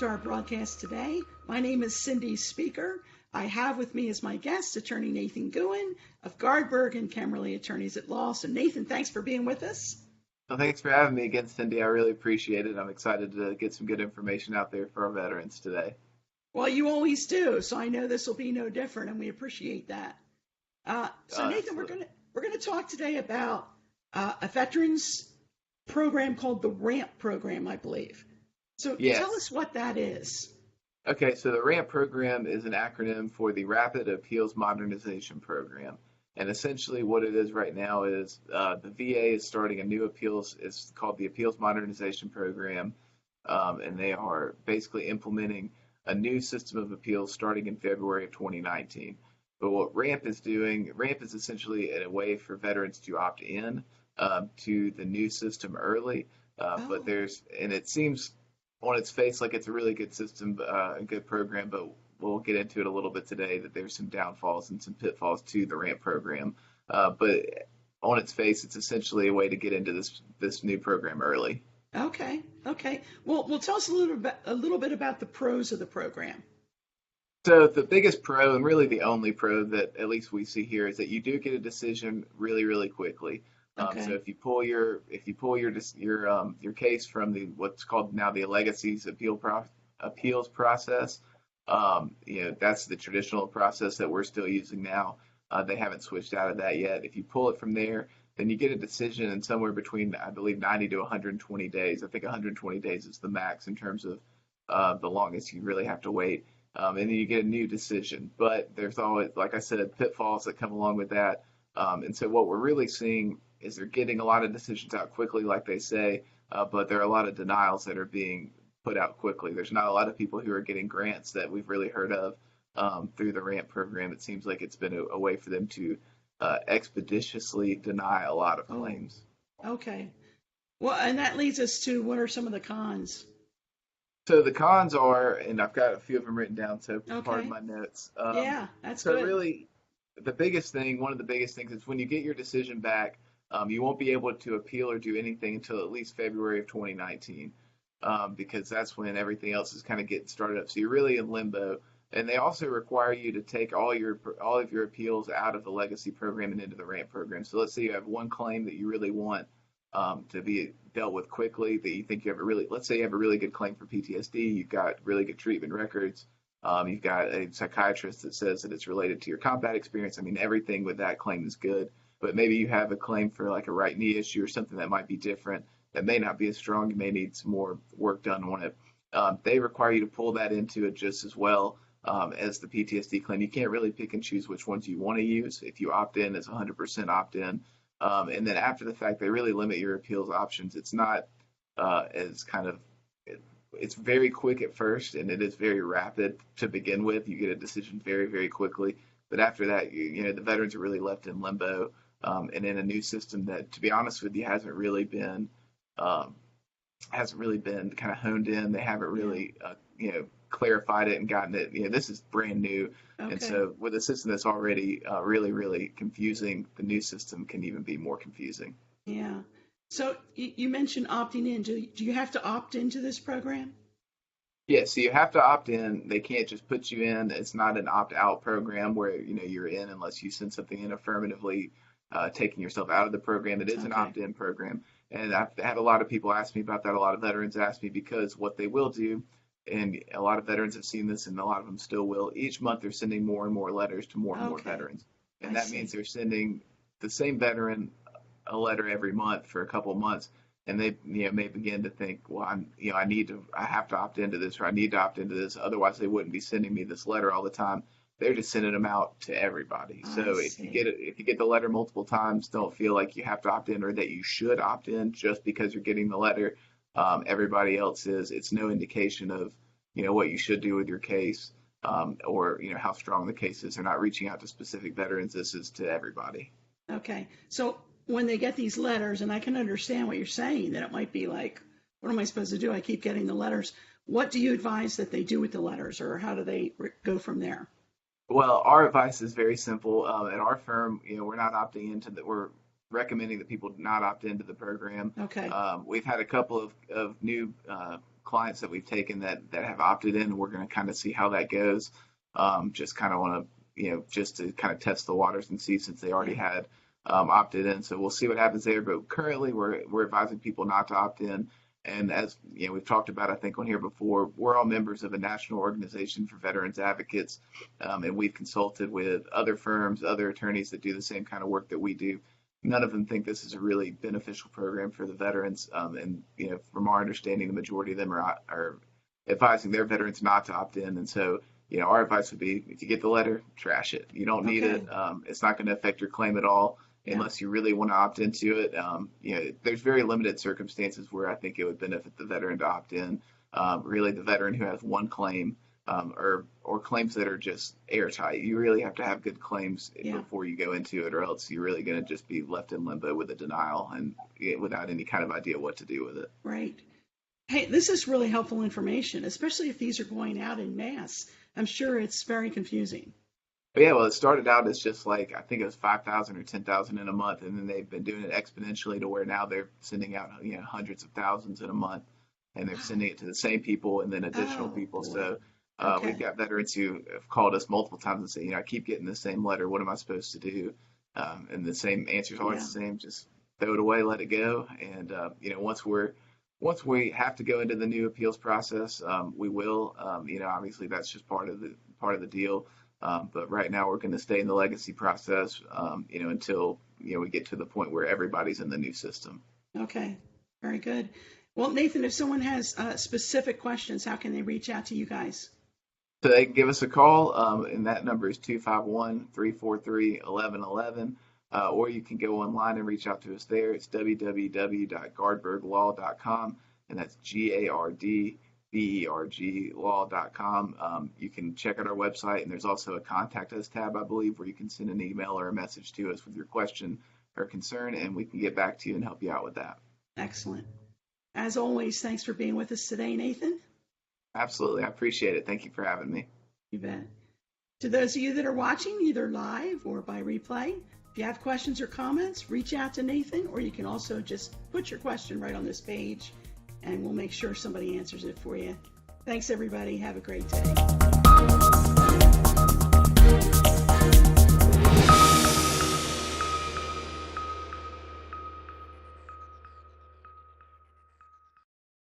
our broadcast today. My name is Cindy Speaker. I have with me as my guest Attorney Nathan Guin of Gardberg and Kemmerly Attorneys at Law. So Nathan, thanks for being with us. Well, thanks for having me again, Cindy. I really appreciate it. I'm excited to get some good information out there for our veterans today. Well, you always do, so I know this will be no different, and we appreciate that. So Nathan, Absolutely. we're gonna talk today about a veterans program called the RAMP program, I believe. So tell Yes. us what that is. Okay, so the RAMP program is an acronym for the Rapid Appeals Modernization Program. And essentially what it is right now is the VA is starting a new appeals, it's called the Appeals Modernization Program, and they are basically implementing a new system of appeals starting in February of 2019. But what RAMP is doing, RAMP is essentially a way for veterans to opt in to the new system early. But Oh, and it seems on its face like it's a really good system, a good program, but we'll get into it a little bit today that there's some downfalls and some pitfalls to the RAMP program. But on its face, it's essentially a way to get into this new program early. okay, okay. Well, tell us a little bit about the pros of the program. So the biggest pro, and really the only pro that at least we see here, is that you do get a decision really, really quickly. So Okay. if you pull your case from the what's called now the Legacies appeals process, that's the traditional process that we're still using now. They haven't switched out of that yet. If you pull it from there, then you get a decision in somewhere between, I believe, 90 to 120 days. I think 120 days is the max in terms of the longest you really have to wait. And then you get a new decision. But there's always, like I said, pitfalls that come along with that. And so what we're really seeing is they're getting a lot of decisions out quickly, like they say, but there are a lot of denials that are being put out quickly. There's not a lot of people who are getting grants that we've really heard of through the RAMP program. It seems like it's been a way for them to expeditiously deny a lot of Oh, claims. okay. Well, and that leads us to what are some of the cons? So the cons are, and I've got a few of them written down, so pardon Okay. my notes. Yeah, that's So good. really, one of the biggest things is when you get your decision back, you won't be able to appeal or do anything until at least February of 2019, because that's when everything else is kind of getting started up. So you're really in limbo. And they also require you to take all of your appeals out of the legacy program and into the RAMP program. So let's say you have one claim that you really want to be dealt with quickly, that you think you have let's say you have a really good claim for PTSD, you've got really good treatment records, you've got a psychiatrist that says that it's related to your combat experience. I mean, everything with that claim is good, but maybe you have a claim for like a right knee issue or something that might be different, that may not be as strong. You may need some more work done on it. They require you to pull that into it just as well as the PTSD claim. You can't really pick and choose which ones you want to use. If you opt in, it's 100% opt in. And then after the fact, they really limit your appeals options. It's not as kind of it's very quick at first, and it is very rapid to begin with. You get a decision very, very quickly. But after that, the veterans are really left in limbo, and in a new system that, to be honest with you, um, hasn't really been kind of honed in. They haven't Yeah. really, clarified it and gotten it. This is brand new, and Okay. so with a system that's already really, really confusing, the new system can even be more confusing. Yeah. So you mentioned opting in. Do you have to opt into this program? Yeah, so you have to opt in. They can't just put you in. It's not an opt-out program where you're in unless you send something in affirmatively, taking yourself out of the program. It is an Okay. opt-in program, and I've had a lot of people ask me about that. A lot of veterans ask me because what they will do, and a lot of veterans have seen this, and a lot of them still will. Each month they're sending more and more letters to more and more Okay. veterans, I and that means see. they're sending the same veteran a letter every month for a couple of months, and they may begin to think, well, I have to opt into this, or I need to opt into this, otherwise they wouldn't be sending me this letter all the time. They're just sending them out to everybody. I So see. if you get the letter multiple times, don't feel like you have to opt in or that you should opt in just because you're getting the letter. Everybody else is. It's no indication of what you should do with your case, or how strong the case is. They're not reaching out to specific veterans. This is to everybody. Okay. So when they get these letters, and I can understand what you're saying, that it might be like, what am I supposed to do? I keep getting the letters. What do you advise that they do with the letters, or how do they go from there? Well, our advice is very simple. At our firm, we're not opting into that. We're recommending that people not opt into the program. Okay. We've had a couple of new clients that we've taken that have opted in, and we're going to kind of see how that goes. Just kind of want to, just to kind of test the waters and see, since they already had opted in. So we'll see what happens there. But currently, we're advising people not to opt in. And as we've talked about, I think on here before, we're all members of a national organization for veterans advocates, and we've consulted with other firms, other attorneys that do the same kind of work that we do. None of them think this is a really beneficial program for the veterans. And from our understanding, the majority of them are advising their veterans not to opt in. And so, our advice would be, if you get the letter, trash it. You don't need it. It's not going to affect your claim at all. Unless you really want to opt into it. There's very limited circumstances where I think it would benefit the veteran to opt in. Really, the veteran who has one claim or claims that are just airtight. You really have to have good claims before you go into it, or else you're really going to just be left in limbo with a denial and without any kind of idea what to do with it. Right. Hey, this is really helpful information, especially if these are going out in mass. I'm sure it's very confusing. Yeah, well, it started out as just like, I think it was 5,000 or 10,000 in a month, and then they've been doing it exponentially to where now they're sending out hundreds of thousands in a month, and they're sending it to the same people and then additional people. Boy. So we've got veterans who have called us multiple times and say, I keep getting the same letter. What am I supposed to do? And the same answer is always the same: just throw it away, let it go. And once we have to go into the new appeals process, we will. Obviously that's just part of the deal. But right now we're going to stay in the legacy process, until, we get to the point where everybody's in the new system. Okay. Very good. Well, Nathan, if someone has specific questions, how can they reach out to you guys? So they can give us a call, and that number is 251-343-1111, or you can go online and reach out to us there. It's www.gardberglaw.com, and that's GARDBERG law.com. You can check out our website, and there's also a contact us tab, I believe, where you can send an email or a message to us with your question or concern, and we can get back to you and help you out with that. Excellent. As always, thanks for being with us today, Nathan. Absolutely. I appreciate it. Thank you for having me. You bet. To those of you that are watching, either live or by replay, if you have questions or comments, reach out to Nathan, or you can also just put your question right on this page, and we'll make sure somebody answers it for you. Thanks, everybody. Have a great day.